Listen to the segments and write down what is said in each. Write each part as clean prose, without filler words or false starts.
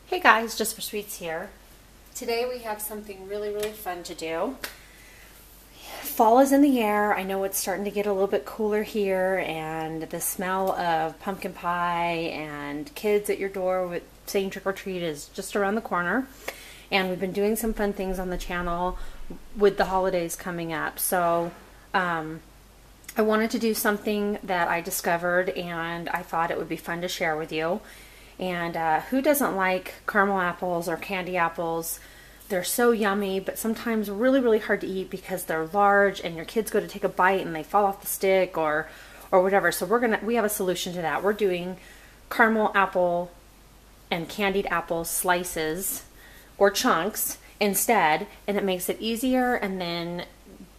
Hey guys, Jus4SweetZ here. Today we have something really fun to do. Fall is in the air. I know it's starting to get a little bit cooler here, and the smell of pumpkin pie and kids at your door with saying trick or treat is just around the corner. And we've been doing some fun things on the channel with the holidays coming up. So I wanted to do something that I discovered and I thought it would be fun to share with you. And who doesn't like caramel apples or candy apples? They're so yummy, but sometimes really hard to eat because they're large and your kids go to take a bite and they fall off the stick or whatever. So we have a solution to that. We're doing caramel apple and candied apple slices or chunks instead, and it makes it easier, and then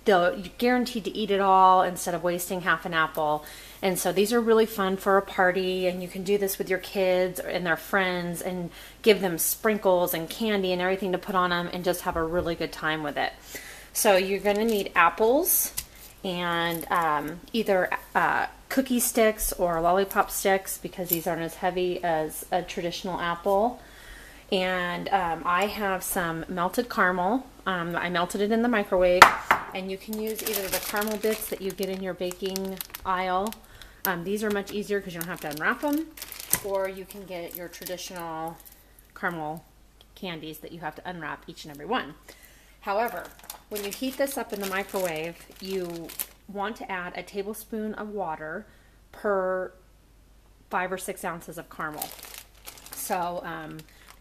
you're guaranteed to eat it all instead of wasting half an apple. And so these are really fun for a party, and you can do this with your kids and their friends and give them sprinkles and candy and everything to put on them and just have a really good time with it. So you're going to need apples and either cookie sticks or lollipop sticks, because these aren't as heavy as a traditional apple. And I have some melted caramel. I melted it in the microwave, and you can use either the caramel bits that you get in your baking aisle. These are much easier because you don't have to unwrap them, or you can get your traditional caramel candies that you have to unwrap each and every one. However, when you heat this up in the microwave, you want to add a tablespoon of water per 5 or 6 ounces of caramel. So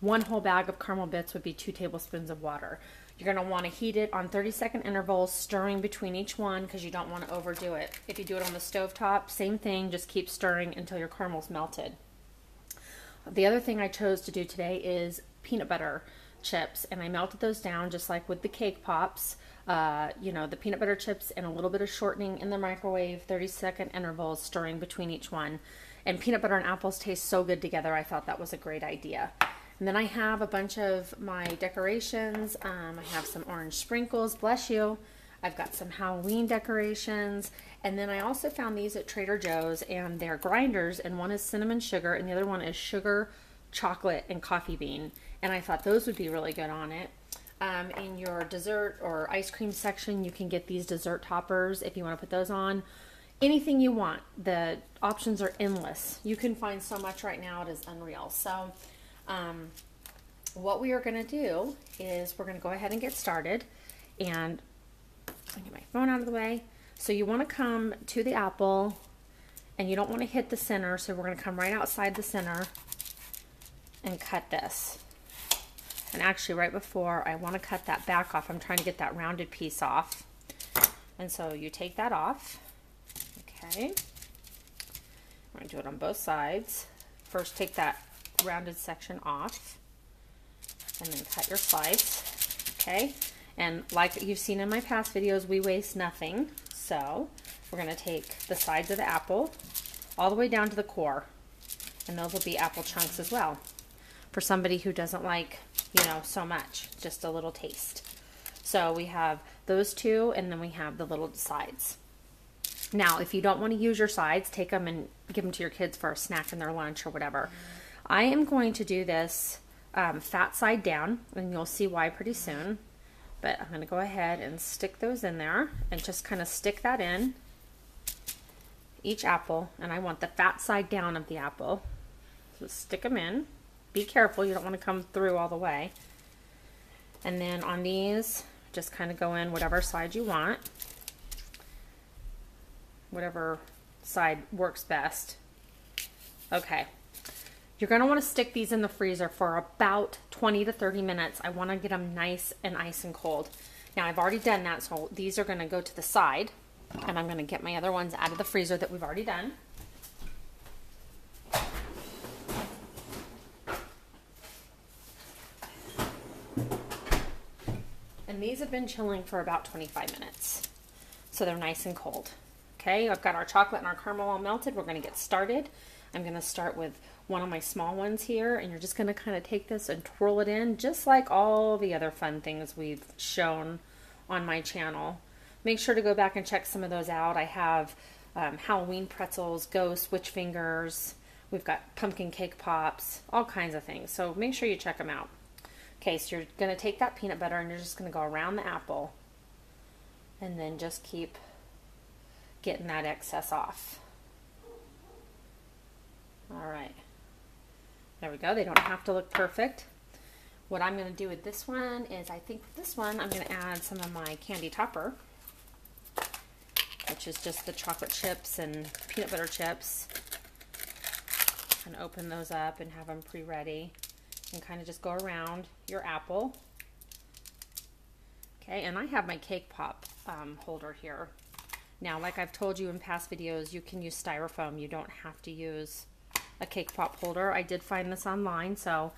one whole bag of caramel bits would be 2 tablespoons of water. You're going to want to heat it on 30-second intervals, stirring between each one because you don't want to overdo it. If you do it on the stovetop, same thing, just keep stirring until your caramel's melted. The other thing I chose to do today is peanut butter chips, and I melted those down just like with the cake pops. You know, the peanut butter chips and a little bit of shortening in the microwave, 30-second intervals, stirring between each one. And peanut butter and apples taste so good together, I thought that was a great idea. And then I have a bunch of my decorations. I have some orange sprinkles, bless you. I've got some Halloween decorations. And then I also found these at Trader Joe's, and they're grinders, and one is cinnamon sugar and the other one is sugar, chocolate, and coffee bean. And I thought those would be really good on it. In your dessert or ice cream section, you can get these dessert toppers if you want to put those on. Anything you want. The options are endless. You can find so much right now, it is unreal. So what we are going to do is we're going to go ahead and get started, and I'll get my phone out of the way. So you want to come to the apple, and you don't want to hit the center, so we're going to come right outside the center and cut this. And actually right before I want to cut that back off, I'm trying to get that rounded piece off. And so you take that off. Okay. We're going to do it on both sides. First take that rounded section off, and then cut your slice. Okay, and like you've seen in my past videos, we waste nothing. So we're going to take the sides of the apple all the way down to the core, and those will be apple chunks as well, for somebody who doesn't like, you know, so much, just a little taste. So we have those two, and then we have the little sides. Now, if you don't want to use your sides, take them and give them to your kids for a snack in their lunch or whatever. I am going to do this fat side down, and you'll see why pretty soon. But I'm going to go ahead and stick those in there and just kind of stick that in each apple. And I want the fat side down of the apple. So stick them in. Be careful, you don't want to come through all the way. And then on these, just kind of go in whatever side you want. Whatever side works best. Okay. You're going to want to stick these in the freezer for about 20 to 30 minutes. I want to get them nice and ice and cold. Now I've already done that, so these are going to go to the side, and I'm going to get my other ones out of the freezer that we've already done. And these have been chilling for about 25 minutes, so they're nice and cold. Okay, I've got our chocolate and our caramel all melted. We're going to get started. I'm going to start with one of my small ones here, and you're just going to kind of take this and twirl it in, just like all the other fun things we've shown on my channel. Make sure to go back and check some of those out. I have Halloween pretzels, ghosts, witch fingers. We've got pumpkin cake pops, all kinds of things. So make sure you check them out. Okay, so you're going to take that peanut butter and you're just going to go around the apple and then just keep getting that excess off. All right. There we go. They don't have to look perfect. What I'm going to do with this one is, I think with this one, I'm going to add some of my candy topper, which is just the chocolate chips and peanut butter chips. And open those up and have them pre-ready and kind of just go around your apple. Okay, and I have my cake pop holder here. Now, like I've told you in past videos, you can use styrofoam. You don't have to use a cake pop holder. I did find this online, so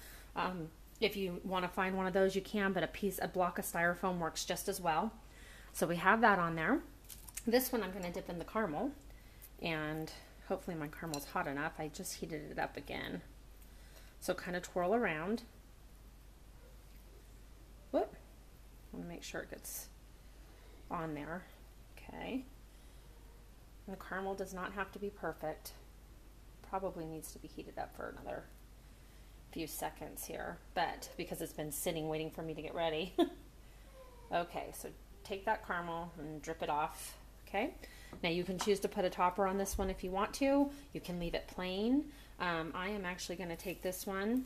if you want to find one of those, you can, but a block of styrofoam works just as well. So we have that on there. This one I'm going to dip in the caramel, and hopefully my caramel's hot enough. I just heated it up again. So kind of twirl around. Whoop. I want to make sure it gets on there. Okay. And the caramel does not have to be perfect. Probably needs to be heated up for another few seconds here, but because it's been sitting waiting for me to get ready. Okay, so take that caramel and drip it off. Okay, now you can choose to put a topper on this one if you want to. You can leave it plain. I am actually going to take this one,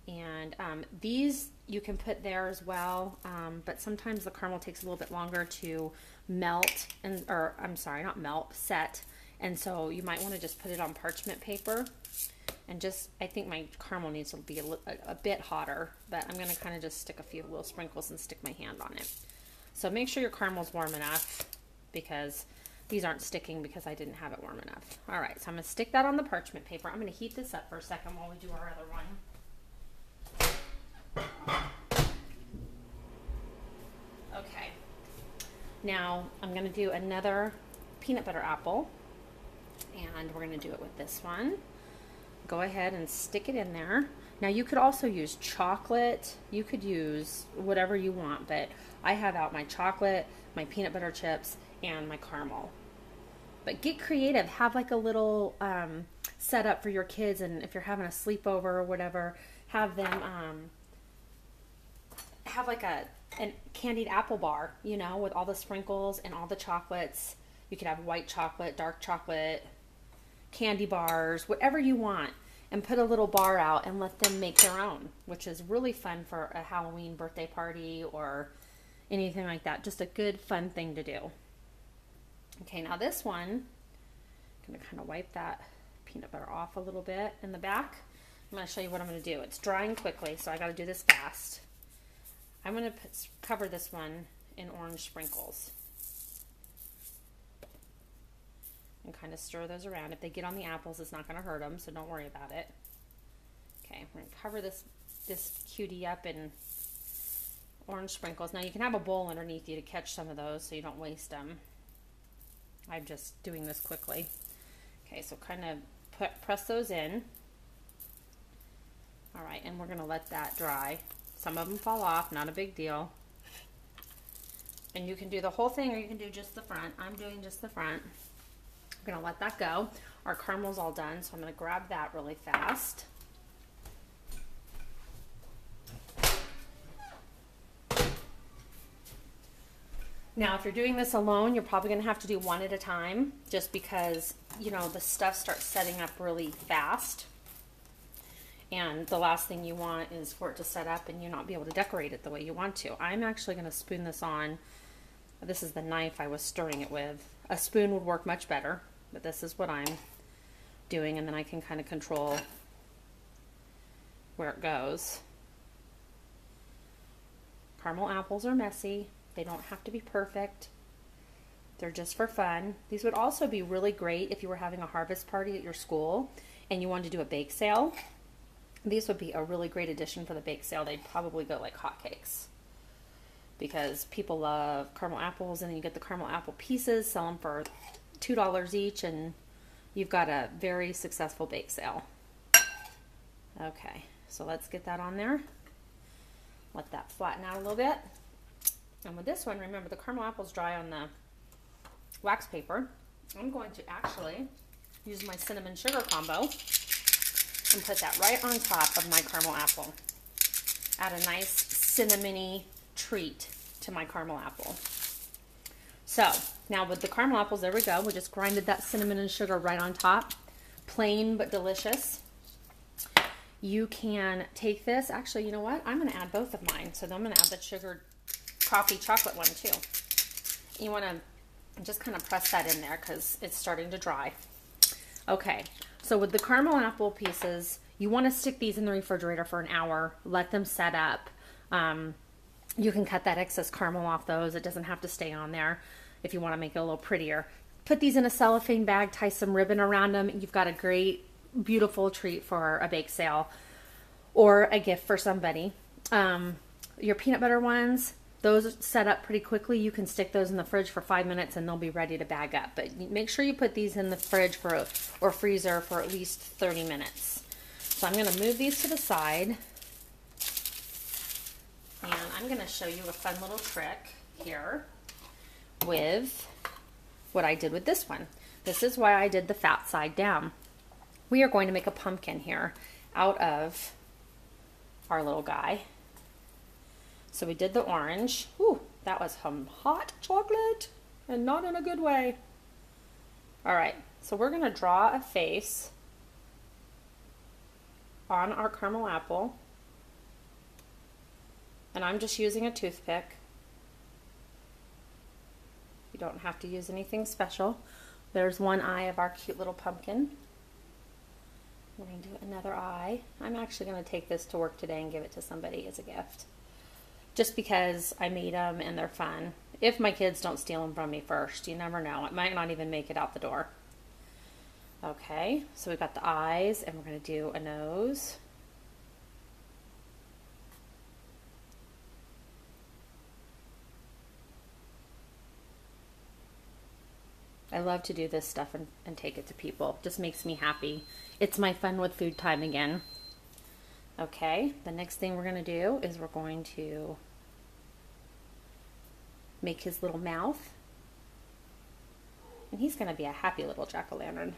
and these you can put there as well, but sometimes the caramel takes a little bit longer to melt, or I'm sorry, not melt, set, and so you might want to just put it on parchment paper. And just, I think my caramel needs to be a bit hotter, but I'm going to kind of just stick a few little sprinkles and stick my hand on it. So make sure your caramel's warm enough, because these aren't sticking because I didn't have it warm enough. All right, so I'm going to stick that on the parchment paper. I'm going to heat this up for a second while we do our other one. Okay, now I'm going to do another peanut butter apple, and we're going to do it with this one. Go ahead and stick it in there. Now you could also use chocolate. You could use whatever you want, but I have out my chocolate, my peanut butter chips, and my caramel. But get creative. Have like a little setup for your kids, and if you're having a sleepover or whatever, have them have like a candied apple bar, you know, with all the sprinkles and all the chocolates. You could have white chocolate, dark chocolate, candy bars, whatever you want, and put a little bar out and let them make their own, which is really fun for a Halloween birthday party or anything like that. Just a good fun thing to do. Okay, now this one, I'm going to kind of wipe that peanut butter off a little bit in the back. I'm going to show you what I'm going to do. It's drying quickly, so I got to do this fast. I'm going to cover this one in orange sprinkles. And kind of stir those around. If they get on the apples, it's not going to hurt them, so don't worry about it. Okay, we're going to cover this cutie up in orange sprinkles. Now you can have a bowl underneath you to catch some of those so you don't waste them. I'm just doing this quickly. Okay, so kind of press those in. All right, and we're going to let that dry. Some of them fall off, not a big deal. And you can do the whole thing or you can do just the front. I'm doing just the front. I'm going to let that go. Our caramel's all done, so I'm going to grab that really fast. Now, if you're doing this alone, you're probably going to have to do one at a time, just because, you know, the stuff starts setting up really fast. And the last thing you want is for it to set up and you not be able to decorate it the way you want to. I'm actually going to spoon this on. This is the knife I was stirring it with. A spoon would work much better, but this is what I'm doing, and then I can kind of control where it goes. Caramel apples are messy. They don't have to be perfect. They're just for fun. These would also be really great if you were having a harvest party at your school and you wanted to do a bake sale. These would be a really great addition for the bake sale. They'd probably go like hotcakes because people love caramel apples, and then you get the caramel apple pieces, sell them for $2 each, and you've got a very successful bake sale. Okay, so let's get that on there. Let that flatten out a little bit. And with this one, remember the caramel apples dry on the wax paper. I'm going to actually use my cinnamon sugar combo. and put that right on top of my caramel apple. Add a nice cinnamony treat to my caramel apple. So now with the caramel apples, there we go. We just grinded that cinnamon and sugar right on top. Plain but delicious. You can take this. Actually, you know what? I'm going to add both of mine. So then I'm going to add the sugar coffee chocolate one too. You want to just kind of press that in there because it's starting to dry. Okay, so with the caramel apple pieces, you want to stick these in the refrigerator for an hour. Let them set up. You can cut that excess caramel off those. It doesn't have to stay on there if you want to make it a little prettier. Put these in a cellophane bag, tie some ribbon around them. You've got a great, beautiful treat for a bake sale or a gift for somebody. Your peanut butter ones, those set up pretty quickly. You can stick those in the fridge for 5 minutes and they'll be ready to bag up. But make sure you put these in the fridge or freezer for at least 30 minutes. So I'm going to move these to the side. And I'm going to show you a fun little trick here with what I did with this one. This is why I did the fat side down. We are going to make a pumpkin here out of our little guy. So we did the orange. Ooh, that was some hot chocolate and not in a good way. All right, so we're going to draw a face on our caramel apple. And I'm just using a toothpick. You don't have to use anything special. There's one eye of our cute little pumpkin. We're going to do another eye. I'm actually going to take this to work today and give it to somebody as a gift. Just because I made them and they're fun. If my kids don't steal them from me first, you never know. It might not even make it out the door. Okay, so we've got the eyes and we're going to do a nose. I love to do this stuff and take it to people. It just makes me happy. It's my fun with food time again. Okay, the next thing we're going to do is we're going to make his little mouth. And he's going to be a happy little jack-o'-lantern.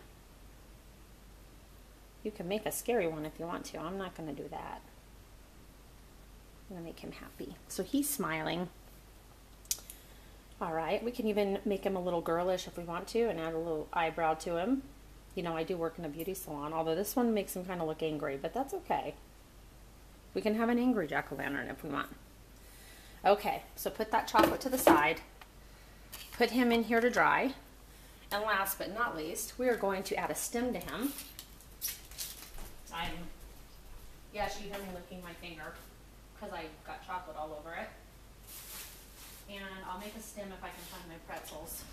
You can make a scary one if you want to. I'm not going to do that. I'm going to make him happy. So he's smiling. All right, we can even make him a little girlish if we want to and add a little eyebrow to him. You know, I do work in a beauty salon, although this one makes him kind of look angry, but that's okay. We can have an angry jack-o'-lantern if we want. Okay, so put that chocolate to the side. Put him in here to dry. And last but not least, we are going to add a stem to him. Yes, you hear me licking my finger because I got chocolate all over it. And I'll make a stem if I can find my pretzels.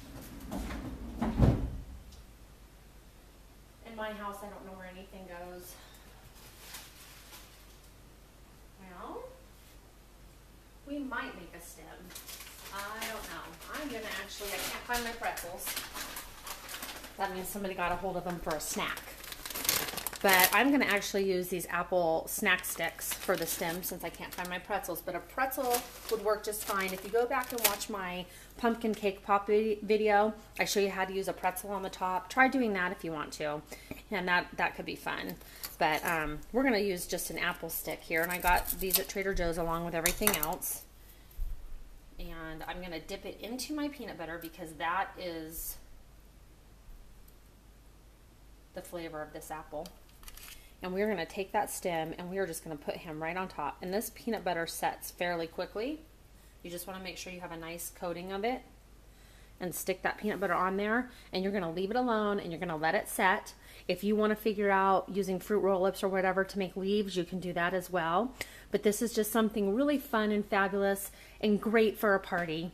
In my house, I don't know where anything goes. Well, we might make a stem. I don't know. I can't find my pretzels. That means somebody got a hold of them for a snack. But I'm going to actually use these apple snack sticks for the stem since I can't find my pretzels. But a pretzel would work just fine. If you go back and watch my pumpkin cake pop video, I show you how to use a pretzel on the top. Try doing that if you want to. And that could be fun. But we're going to use just an apple stick here. And I got these at Trader Joe's along with everything else. And I'm going to dip it into my peanut butter because that is the flavor of this apple. And we're going to take that stem and we're just going to put him right on top. And this peanut butter sets fairly quickly. You just want to make sure you have a nice coating of it and stick that peanut butter on there. And you're going to leave it alone and you're going to let it set. If you want to figure out using fruit roll-ups or whatever to make leaves, you can do that as well. But this is just something really fun and fabulous and great for a party.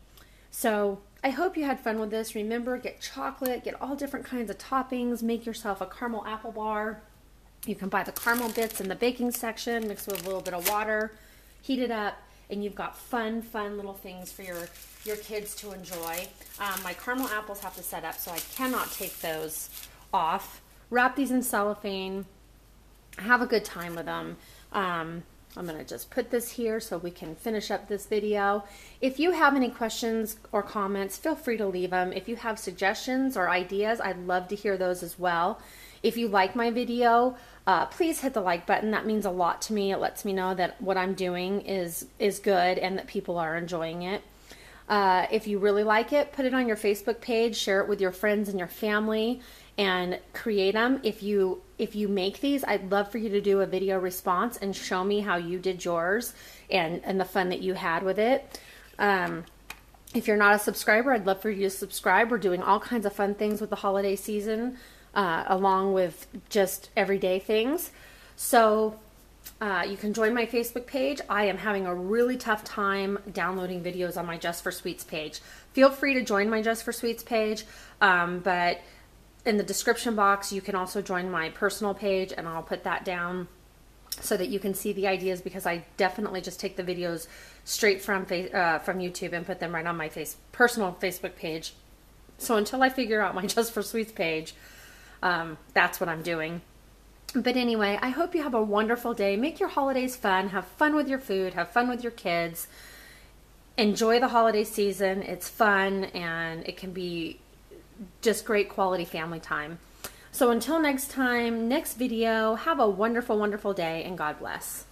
So I hope you had fun with this. Remember, get chocolate, get all different kinds of toppings, make yourself a caramel apple bar. You can buy the caramel bits in the baking section, mix with a little bit of water, heat it up, and you've got fun little things for your kids to enjoy. My caramel apples have to set up, so I cannot take those off. Wrap these in cellophane. Have a good time with them. I'm going to just put this here so we can finish up this video. If you have any questions or comments, feel free to leave them. If you have suggestions or ideas, I'd love to hear those as well. If you like my video, please hit the like button. That means a lot to me. It lets me know that what I'm doing is good and that people are enjoying it. If you really like it, put it on your Facebook page, share it with your friends and your family, and create them. If you make these, I'd love for you to do a video response and show me how you did yours and the fun that you had with it. If you're not a subscriber, I'd love for you to subscribe. We're doing all kinds of fun things with the holiday season, along with just everyday things. So you can join my Facebook page. I am having a really tough time downloading videos on my Jus4SweetZ page. Feel free to join my Jus4SweetZ page, but in the description box, you can also join my personal page, and I'll put that down so that you can see the ideas, because I definitely just take the videos straight from YouTube and put them right on my personal Facebook page. So until I figure out my Jus4SweetZ page, that's what I'm doing. But anyway, I hope you have a wonderful day. Make your holidays fun. Have fun with your food. Have fun with your kids. Enjoy the holiday season. It's fun, and it can be just great quality family time. So until next time, next video, have a wonderful, wonderful day, and God bless.